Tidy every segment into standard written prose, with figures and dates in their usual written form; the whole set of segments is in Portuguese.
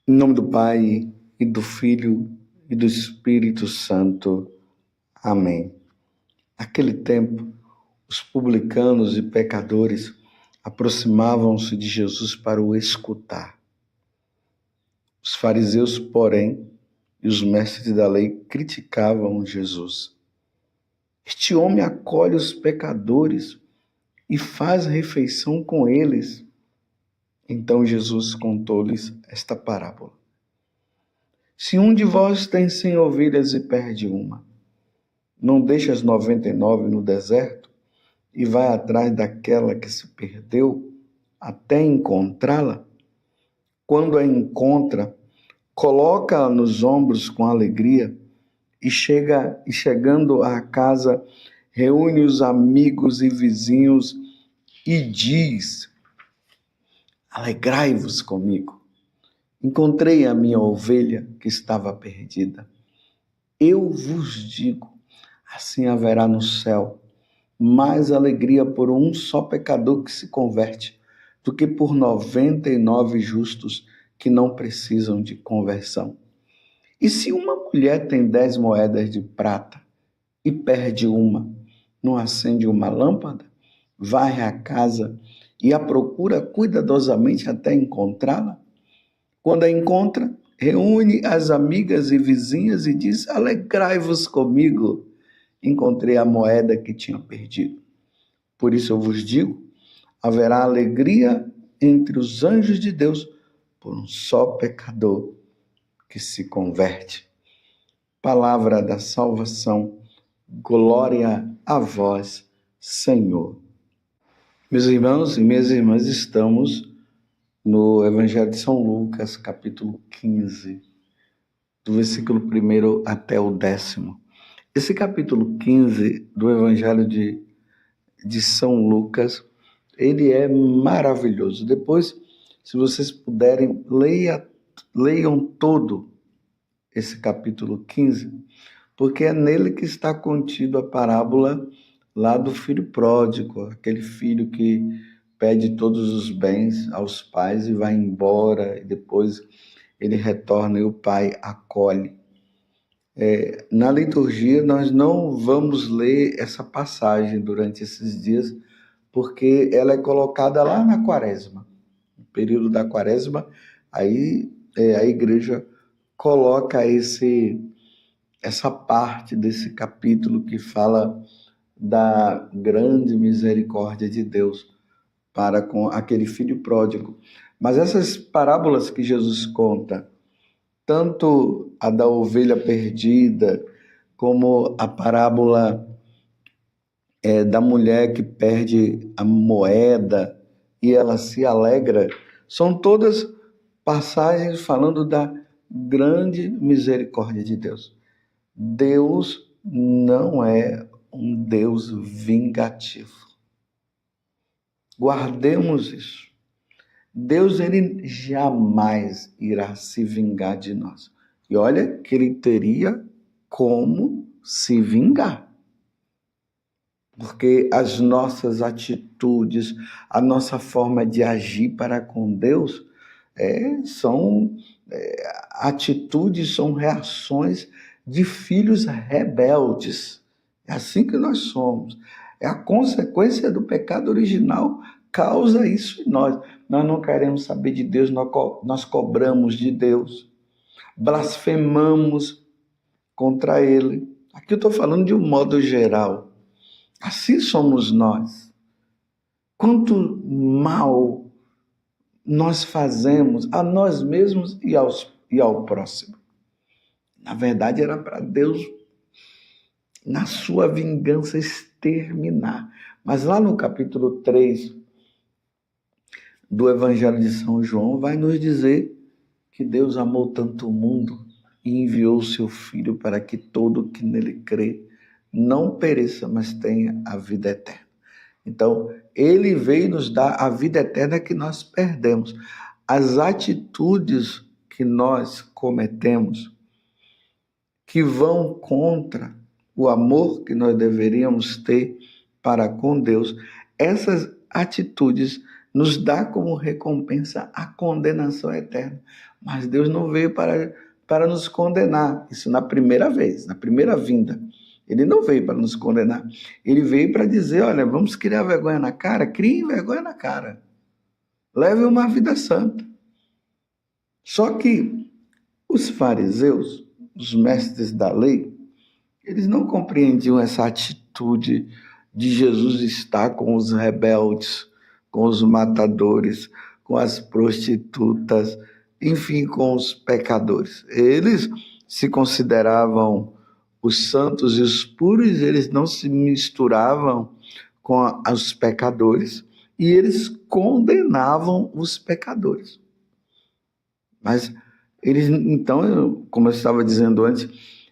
Em nome do Pai, e do Filho, e do Espírito Santo. Amém. Naquele tempo, os publicanos e pecadores aproximavam-se de Jesus para o escutar. Os fariseus, porém, e os mestres da lei criticavam Jesus. Este homem acolhe os pecadores e faz refeição com eles. Então Jesus contou-lhes esta parábola. Se um de vós tem 100 ovelhas e perde uma, não deixa as 99 no deserto e vai atrás daquela que se perdeu até encontrá-la? Quando a encontra, coloca-a nos ombros com alegria e chegando à casa, reúne os amigos e vizinhos e diz: alegrai-vos comigo. Encontrei a minha ovelha que estava perdida. Eu vos digo, assim haverá no céu mais alegria por um só pecador que se converte do que por 99 justos que não precisam de conversão. E se uma mulher tem 10 moedas de prata e perde uma, não acende uma lâmpada, varre a casa e a procura cuidadosamente até encontrá-la? Quando a encontra, reúne as amigas e vizinhas e diz: alegrai-vos comigo, encontrei a moeda que tinha perdido. Por isso eu vos digo, haverá alegria entre os anjos de Deus por um só pecador que se converte. Palavra da salvação, glória a vós, Senhor. Meus irmãos e minhas irmãs, estamos no Evangelho de São Lucas, capítulo 15, do versículo 1 até o 10º. Esse capítulo 15 do Evangelho de São Lucas, ele é maravilhoso. Depois, se vocês puderem, leiam todo esse capítulo 15, porque é nele que está contido a parábola lá do filho pródigo, aquele filho que pede todos os bens aos pais e vai embora, e depois ele retorna e o pai acolhe. Na liturgia, nós não vamos ler essa passagem durante esses dias, porque ela é colocada lá na Quaresma. No período da Quaresma, aí a igreja coloca essa parte desse capítulo que fala da grande misericórdia de Deus para com aquele filho pródigo. Mas essas parábolas que Jesus conta, tanto a da ovelha perdida, como a parábola da mulher que perde a moeda e ela se alegra, são todas passagens falando da grande misericórdia de Deus. Deus não é um Deus vingativo. Guardemos isso. Deus, ele jamais irá se vingar de nós. E olha que ele teria como se vingar. Porque as nossas atitudes, a nossa forma de agir para com Deus são atitudes, são reações de filhos rebeldes. É assim que nós somos. É a consequência do pecado original, causa isso em nós. Nós não queremos saber de Deus, nós cobramos de Deus, blasfemamos contra Ele. Aqui eu estou falando de um modo geral. Assim somos nós. Quanto mal nós fazemos a nós mesmos e ao próximo. Na verdade, era para Deus, na sua vingança, exterminar. Mas lá no capítulo 3 do Evangelho de São João, vai nos dizer que Deus amou tanto o mundo e enviou o seu Filho para que todo que nele crê não pereça, mas tenha a vida eterna. Então, ele veio nos dar a vida eterna que nós perdemos. As atitudes que nós cometemos, que vão contra o amor que nós deveríamos ter para com Deus, essas atitudes nos dá como recompensa a condenação eterna. Mas Deus não veio para nos condenar, isso na primeira vez, na primeira vinda. Ele não veio para nos condenar. Ele veio para dizer, olha, vamos criar vergonha na cara? Criem vergonha na cara. Leve uma vida santa. Só que os fariseus, os mestres da lei, eles não compreendiam essa atitude de Jesus estar com os rebeldes, com os matadores, com as prostitutas, enfim, com os pecadores. Eles se consideravam os santos e os puros, eles não se misturavam com os pecadores e eles condenavam os pecadores. Mas eles, então, como eu estava dizendo antes,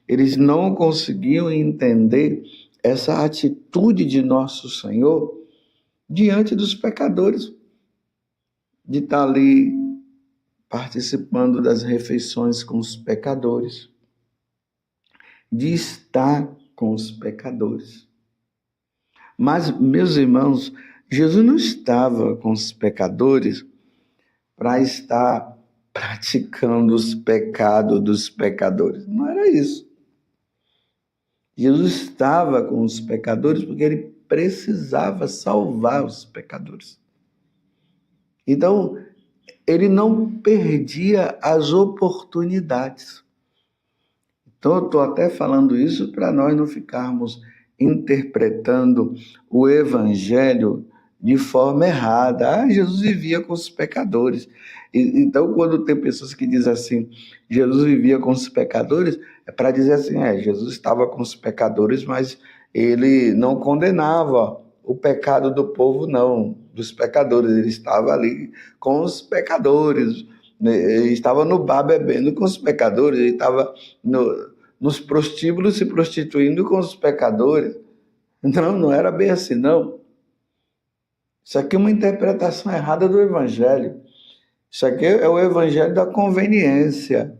eles não conseguiam entender essa atitude de nosso Senhor diante dos pecadores, de estar ali participando das refeições com os pecadores, de estar com os pecadores. Mas, meus irmãos, Jesus não estava com os pecadores para estar praticando os pecados dos pecadores. Não era isso. Jesus estava com os pecadores porque ele precisava salvar os pecadores. Então, ele não perdia as oportunidades. Então, eu estou até falando isso para nós não ficarmos interpretando o evangelho de forma errada. Jesus vivia com os pecadores. Então, quando tem pessoas que dizem assim, Jesus vivia com os pecadores, é para dizer assim, Jesus estava com os pecadores, mas ele não condenava o pecado do povo, não, dos pecadores. Ele estava ali com os pecadores, ele estava no bar bebendo com os pecadores, ele estava nos prostíbulos se prostituindo com os pecadores. Não era bem assim, não. Isso aqui é uma interpretação errada do evangelho. Isso aqui é o evangelho da conveniência.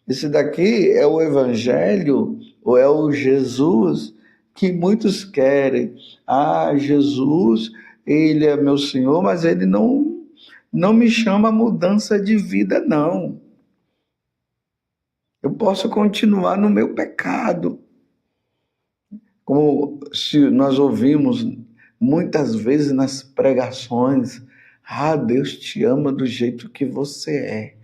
Esse daqui é o evangelho, ou é o Jesus que muitos querem. Jesus, ele é meu Senhor, mas ele não me chama a mudança de vida, não. Eu posso continuar no meu pecado. Como se nós ouvimos muitas vezes nas pregações, Deus te ama do jeito que você é.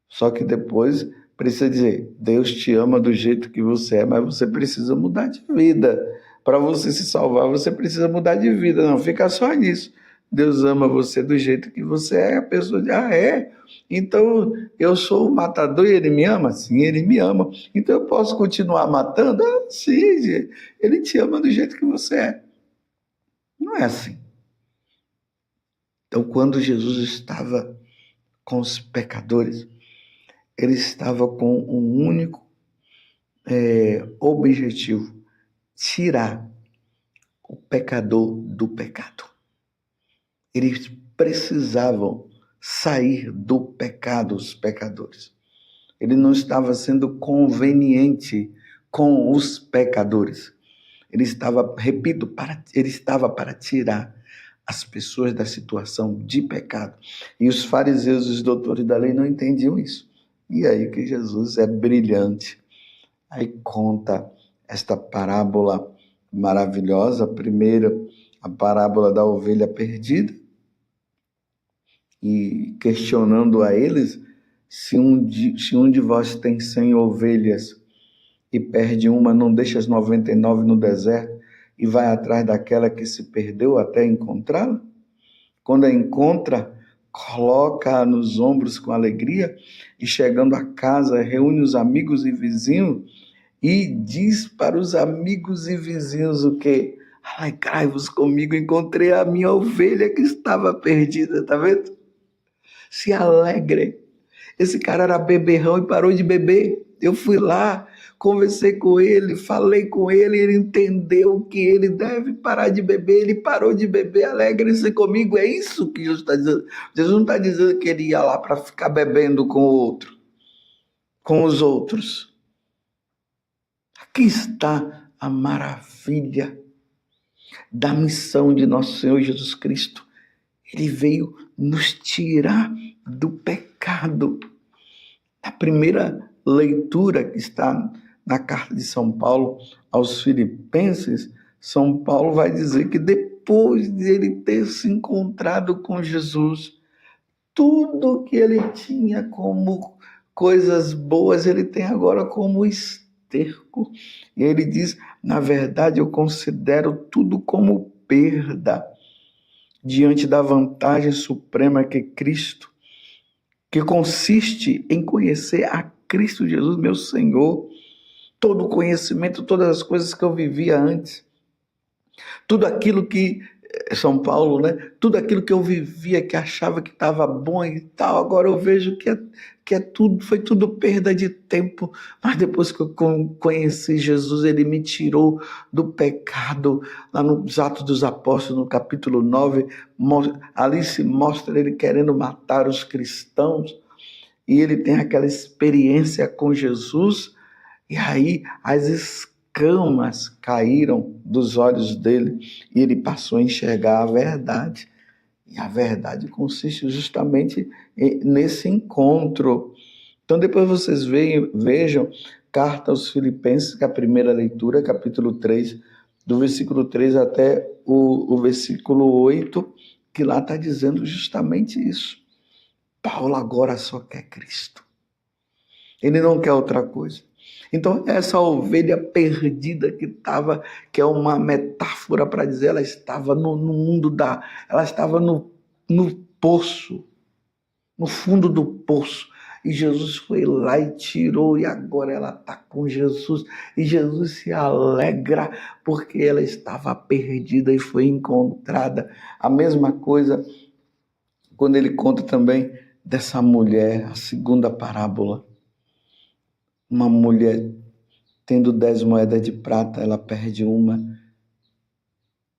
Só que depois precisa dizer, Deus te ama do jeito que você é, mas você precisa mudar de vida. Para você se salvar, você precisa mudar de vida. Não fica só nisso. Deus ama você do jeito que você é. A pessoa diz, é? Então eu sou o matador e ele me ama? Sim, ele me ama. Então eu posso continuar matando? Sim, ele te ama do jeito que você é. Não é assim. Então quando Jesus estava com os pecadores, ele estava com um único objetivo: tirar o pecador do pecado. Eles precisavam sair do pecado, os pecadores. Ele não estava sendo conveniente com os pecadores. Ele estava, repito, ele estava para tirar as pessoas da situação de pecado. E os fariseus e os doutores da lei não entendiam isso. E aí que Jesus é brilhante. Aí conta esta parábola maravilhosa. Primeiro, a parábola da ovelha perdida. E questionando a eles, se um de vós tem 100 ovelhas e perde uma, não deixa as 99 no deserto e vai atrás daquela que se perdeu até encontrá-la? Quando a encontra, coloca-a nos ombros com alegria e, chegando a casa, reúne os amigos e vizinhos e diz para os amigos e vizinhos o quê? Alegrai-vos comigo, encontrei a minha ovelha que estava perdida, tá vendo? Se alegre. Esse cara era beberrão e parou de beber. Eu fui lá, conversei com ele, falei com ele, ele entendeu que ele deve parar de beber, ele parou de beber, alegre-se comigo. É isso que Jesus está dizendo. Jesus não está dizendo que ele ia lá para ficar bebendo com o outro, com os outros. Aqui está a maravilha da missão de nosso Senhor Jesus Cristo. Ele veio nos tirar do pecado. A primeira leitura que está na carta de São Paulo aos Filipenses, São Paulo vai dizer que depois de ele ter se encontrado com Jesus, tudo que ele tinha como coisas boas, ele tem agora como esterco. E ele diz, na verdade, eu considero tudo como perda diante da vantagem suprema que Cristo, que consiste em conhecer a Cristo Jesus, meu Senhor, todo o conhecimento, todas as coisas que eu vivia antes, tudo aquilo que, São Paulo, né? Tudo aquilo que eu vivia, que achava que estava bom e tal, agora eu vejo que é tudo, foi tudo perda de tempo, mas depois que eu conheci Jesus, ele me tirou do pecado. Lá nos Atos dos Apóstolos, no capítulo 9, ali se mostra ele querendo matar os cristãos, e ele tem aquela experiência com Jesus, e aí as escamas caíram dos olhos dele, e ele passou a enxergar a verdade. E a verdade consiste justamente nesse encontro. Então depois vocês vejam carta aos Filipenses, que é a primeira leitura, capítulo 3, do versículo 3 até o versículo 8, que lá está dizendo justamente isso. Paulo agora só quer Cristo. Ele não quer outra coisa. Então, essa ovelha perdida que é uma metáfora para dizer, ela estava no mundo ela estava no poço, no fundo do poço. E Jesus foi lá e tirou, e agora ela está com Jesus. E Jesus se alegra porque ela estava perdida e foi encontrada. A mesma coisa quando ele conta também dessa mulher, a segunda parábola. Uma mulher tendo 10 moedas de prata, ela perde uma.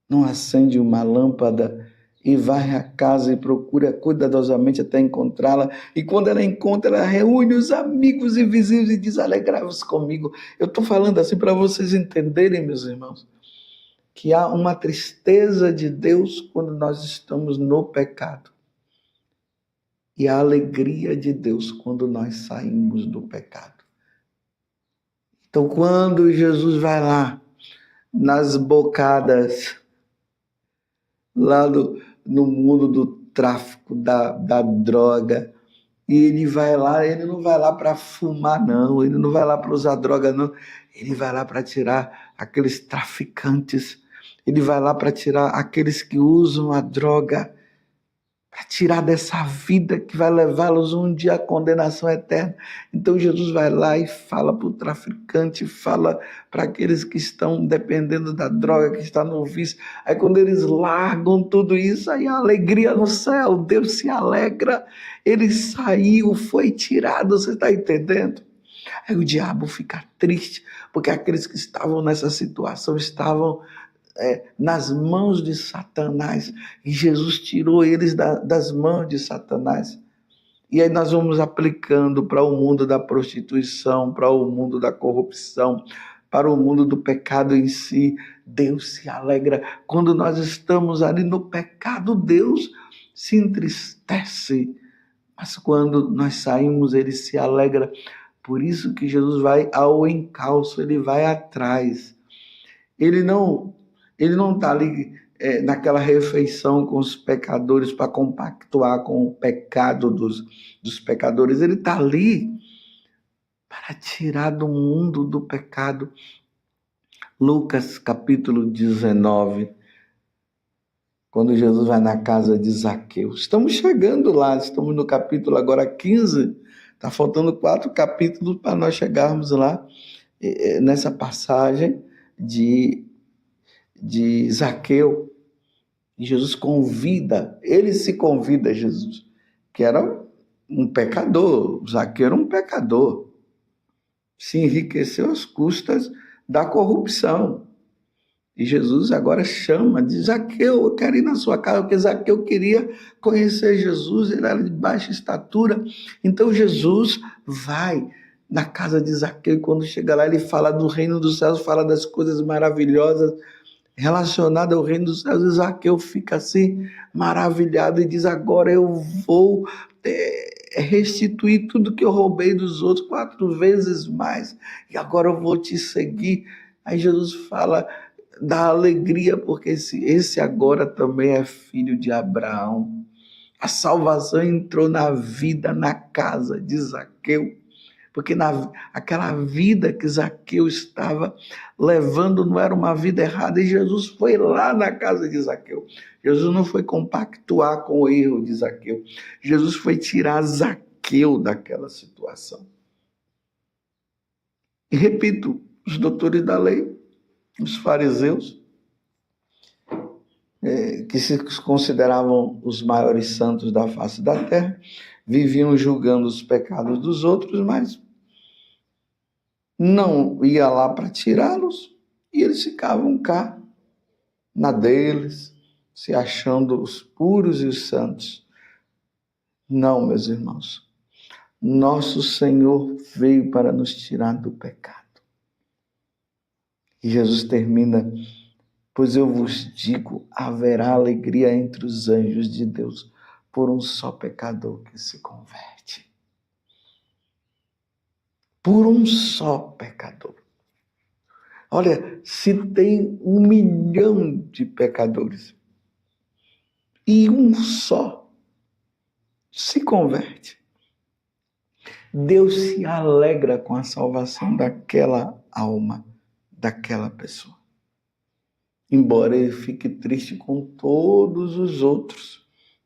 Não acende uma lâmpada e varre a casa e procura cuidadosamente até encontrá-la. E quando ela encontra, ela reúne os amigos e vizinhos e diz, alegrai-vos comigo. Eu estou falando assim para vocês entenderem, meus irmãos, que há uma tristeza de Deus quando nós estamos no pecado. E a alegria de Deus quando nós saímos do pecado. Então, quando Jesus vai lá, nas bocadas, lá no mundo do tráfico, da droga, e ele vai lá, ele não vai lá para fumar, não, ele não vai lá para usar droga, não, ele vai lá para tirar aqueles traficantes, ele vai lá para tirar aqueles que usam a droga, para tirar dessa vida que vai levá-los um dia à condenação eterna. Então Jesus vai lá e fala para o traficante, fala para aqueles que estão dependendo da droga, que estão no vício. Aí quando eles largam tudo isso, aí a alegria no céu, Deus se alegra, ele saiu, foi tirado, você está entendendo? Aí o diabo fica triste, porque aqueles que estavam nessa situação estavam nas mãos de Satanás, e Jesus tirou eles das mãos de Satanás. E aí nós vamos aplicando para o mundo da prostituição, para o mundo da corrupção, para o mundo do pecado em si. Deus se alegra. Quando nós estamos ali no pecado, Deus se entristece. Mas quando nós saímos, ele se alegra. Por isso que Jesus vai ao encalço, ele vai atrás. Ele não está ali naquela refeição com os pecadores para compactuar com o pecado dos pecadores. Ele está ali para tirar do mundo do pecado. Lucas capítulo 19, quando Jesus vai na casa de Zaqueu. Estamos chegando lá, estamos no capítulo agora 15, está faltando 4 capítulos para nós chegarmos lá, nessa passagem de Zaqueu. E Jesus ele se convida a Jesus, que era um pecador. Zaqueu era um pecador, se enriqueceu às custas da corrupção. E Jesus agora chama, diz, Zaqueu, eu quero ir na sua casa, porque Zaqueu queria conhecer Jesus, ele era de baixa estatura. Então Jesus vai na casa de Zaqueu, e quando chega lá ele fala do reino dos céus, fala das coisas maravilhosas, relacionada ao reino dos céus. E Zaqueu fica assim, maravilhado, e diz: agora eu vou restituir tudo que eu roubei dos outros 4 vezes mais, e agora eu vou te seguir. Aí Jesus fala da alegria, porque esse agora também é filho de Abraão. A salvação entrou na vida, na casa de Zaqueu, porque aquela vida que Zaqueu estava levando não era uma vida errada, e Jesus foi lá na casa de Zaqueu. Jesus não foi compactuar com o erro de Zaqueu, Jesus foi tirar Zaqueu daquela situação. E repito, os doutores da lei, os fariseus, que se consideravam os maiores santos da face da terra, viviam julgando os pecados dos outros, mas não ia lá para tirá-los, e eles ficavam cá, na deles, se achando os puros e os santos. Não, meus irmãos, nosso Senhor veio para nos tirar do pecado. E Jesus termina: pois eu vos digo, haverá alegria entre os anjos de Deus por um só pecador que se converte. Por um só pecador. Olha, se tem 1 milhão de pecadores e um só se converte, Deus se alegra com a salvação daquela alma, daquela pessoa. Embora ele fique triste com todos os outros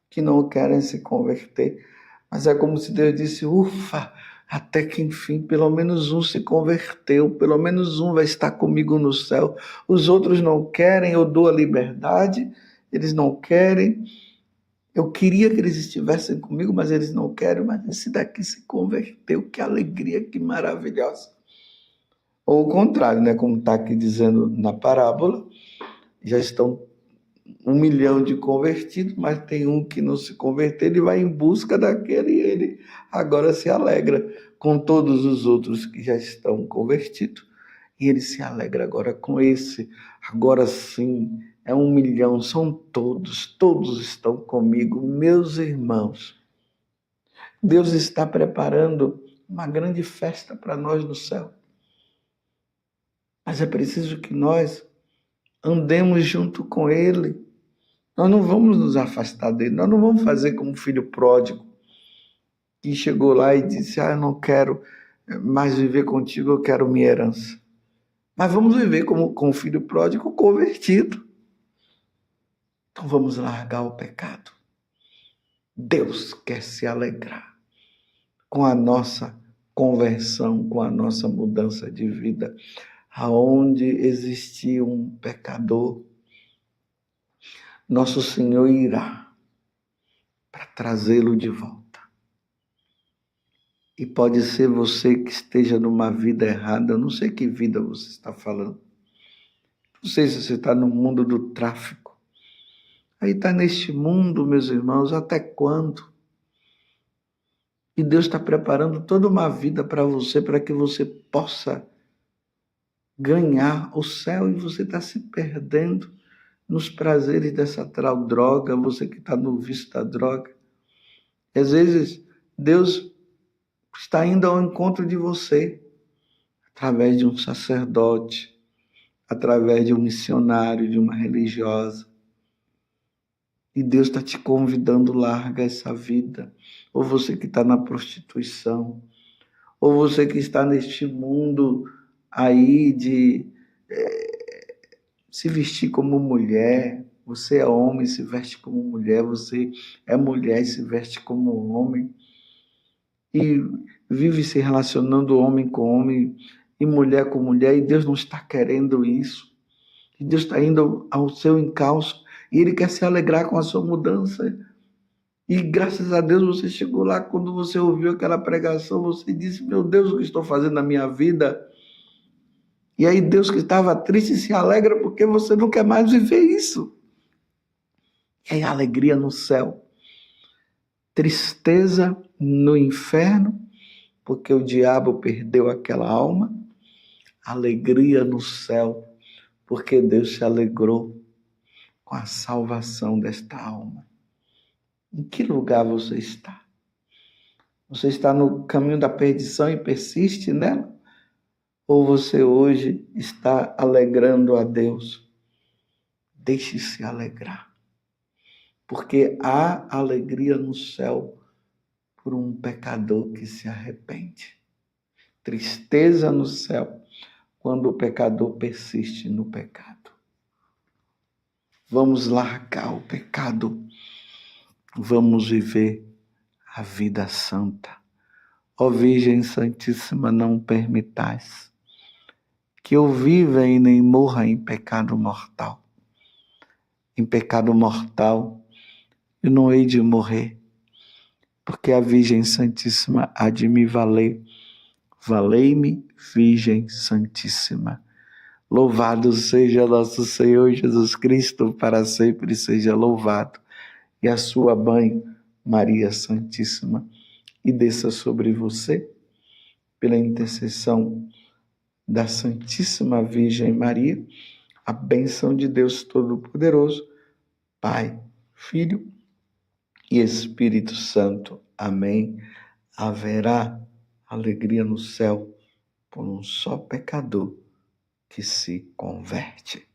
que não querem se converter. Mas é como se Deus disse: ufa, até que enfim, pelo menos um se converteu, pelo menos um vai estar comigo no céu. Os outros não querem, eu dou a liberdade, eles não querem. Eu queria que eles estivessem comigo, mas eles não querem. Mas esse daqui se converteu, que alegria, que maravilhosa. Ou o contrário, né? Como está aqui dizendo na parábola, já estão 1 milhão de convertidos, mas tem um que não se converteu, ele vai em busca daquele, e ele agora se alegra com todos os outros que já estão convertidos, e ele se alegra agora com esse. Agora sim, é 1 milhão, são todos estão comigo, meus irmãos. Deus está preparando uma grande festa para nós no céu, mas é preciso que nós andemos junto com ele. Nós não vamos nos afastar dele, nós não vamos fazer como o filho pródigo, que chegou lá e disse: eu não quero mais viver contigo, eu quero minha herança. Mas vamos viver como com o filho pródigo convertido. Então vamos largar o pecado. Deus quer se alegrar com a nossa conversão, com a nossa mudança de vida. Aonde existia um pecador, nosso Senhor irá para trazê-lo de volta. E pode ser você que esteja numa vida errada, eu não sei que vida você está falando. Não sei se você está no mundo do tráfico. Aí está neste mundo, meus irmãos, até quando? E Deus está preparando toda uma vida para você, para que você possa ganhar o céu, e você está se perdendo nos prazeres dessa tal droga, você que está no vício da droga. E às vezes Deus está indo ao encontro de você, através de um sacerdote, através de um missionário, de uma religiosa. E Deus está te convidando: larga essa vida. Ou você que está na prostituição, ou você que está neste mundo aí de se vestir como mulher. Você é homem, se veste como mulher. Você é mulher e se veste como homem. E vive se relacionando homem com homem e mulher com mulher. E Deus não está querendo isso. E Deus está indo ao seu encalço. E Ele quer se alegrar com a sua mudança. E graças a Deus você chegou lá, quando você ouviu aquela pregação, você disse: meu Deus, o que estou fazendo na minha vida? E aí Deus, que estava triste, se alegra porque você não quer mais viver isso. E aí alegria no céu. Tristeza no inferno, porque o diabo perdeu aquela alma. Alegria no céu, porque Deus se alegrou com a salvação desta alma. Em que lugar você está? Você está no caminho da perdição e persiste nela? Ou você hoje está alegrando a Deus? Deixe-se alegrar, porque há alegria no céu por um pecador que se arrepende. Tristeza no céu quando o pecador persiste no pecado. Vamos largar o pecado. Vamos viver a vida santa. Ó Virgem Santíssima, não permitais que eu viva e nem morra em pecado mortal. Em pecado mortal eu não hei de morrer, porque a Virgem Santíssima há de me valer. Valei-me, Virgem Santíssima. Louvado seja nosso Senhor Jesus Cristo, para sempre seja louvado. E a sua mãe, Maria Santíssima, e desça sobre você, pela intercessão da Santíssima Virgem Maria, a bênção de Deus Todo-Poderoso, Pai, Filho e Espírito Santo. Amém. Haverá alegria no céu por um só pecador que se converte.